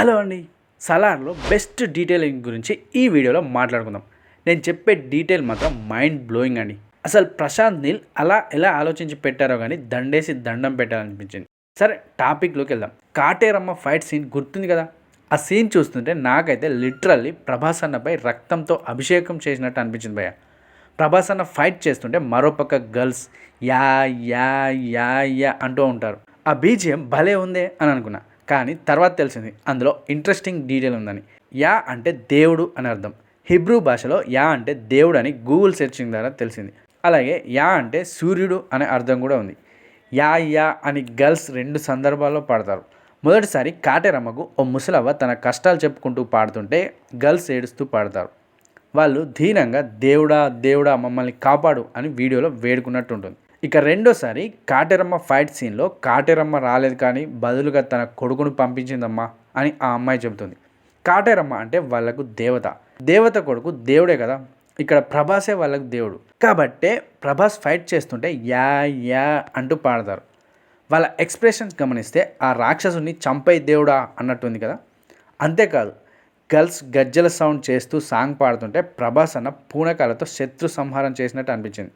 Hello అండి. సలార్లో best detailing గురించి ఈ వీడియోలో మాట్లాడుకుందాం. నేను చెప్పే డీటెయిల్ మాత్రం మైండ్ బ్లోయింగ్ అండి. అసలు ప్రశాంత్ నీల్ అలా ఎలా ఆలోచించి పెట్టారో కానీ దండేసి దండం పెట్టాలనిపించింది. సరే టాపిక్లోకి వెళ్దాం. కాటేరమ్మ ఫైట్ సీన్ గుర్తుంది కదా. ఆ సీన్ చూస్తుంటే నాకైతే లిటరల్లీ ప్రభాస్ అన్నపై రక్తంతో అభిషేకం చేసినట్టు అనిపించింది భయ్య. ప్రభాస్ అన్న ఫైట్ చేస్తుంటే మరోపక్క girls yeah yeah yeah yeah అంటూ ఉంటారు. ఆ బీజిఎం భలే ఉందే అని అనుకున్నా. కానీ తర్వాత తెలిసింది అందులో ఇంట్రెస్టింగ్ డీటెయిల్ ఉందని. యా అంటే దేవుడు అని అర్థం. హిబ్రూ భాషలో యా అంటే దేవుడు అని గూగుల్ సెర్చింగ్ ద్వారా తెలిసింది. అలాగే యా అంటే సూర్యుడు అనే అర్థం కూడా ఉంది. యా యా అని గర్ల్స్ 2 సందర్భాల్లో పాడతారు. మొదటిసారి కాటేరమ్మకు ఓ ముసలవ్వ తన కష్టాలు చెప్పుకుంటూ పాడుతుంటే గర్ల్స్ ఏడుస్తూ పాడతారు. వాళ్ళు ధీరంగా దేవుడా దేవుడా మమ్మల్ని కాపాడు అని వీడియోలో వేడుకున్నట్టు ఉంటుంది. ఇక రెండోసారి కాటేరమ్మ ఫైట్ సీన్లో కాటేరమ్మ రాలేదు కానీ బదులుగా తన కొడుకును పంపించిందమ్మా అని ఆ అమ్మాయి చెబుతుంది. కాటేరమ్మ అంటే వాళ్ళకు దేవత. దేవత కొడుకు దేవుడే కదా. ఇక్కడ ప్రభాసే వాళ్ళకు దేవుడు కాబట్టే ప్రభాస్ ఫైట్ చేస్తుంటే యా యా అంటూ పాడతారు. వాళ్ళ ఎక్స్ప్రెషన్స్ గమనిస్తే ఆ రాక్షసుని చంపై దేవుడా అన్నట్టుంది కదా. అంతేకాదు గర్ల్స్ గజ్జల సౌండ్ చేస్తూ సాంగ్ పాడుతుంటే ప్రభాస్ అన్న పూనకాలతో శత్రు సంహారం చేసినట్టు అనిపించింది.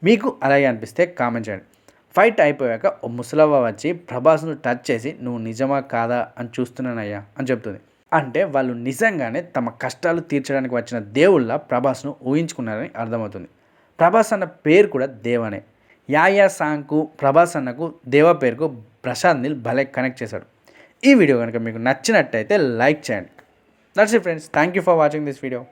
మీకు అలాగే అనిపిస్తే కామెంట్ చేయండి. ఫైట్ అయిపోయాక ఓ ముసలవ్వ వచ్చి ప్రభాస్ను టచ్ చేసి నువ్వు నిజమా కాదా అని చూస్తున్నానయ్యా అని చెప్తుంది. అంటే వాళ్ళు నిజంగానే తమ కష్టాలు తీర్చడానికి వచ్చిన దేవుళ్ళ ప్రభాస్ను ఊహించుకున్నారని అర్థమవుతుంది. ప్రభాస్ అన్న పేరు కూడా దేవనే. యాయా సాంగ్కు ప్రభాస్ అన్నకు దేవ పేరుకు ప్రశాంత్ నీల్ భలే కనెక్ట్ చేశాడు. ఈ వీడియో కనుక మీకు నచ్చినట్టయితే లైక్ చేయండి. That's it friends. Thank you for watching this video.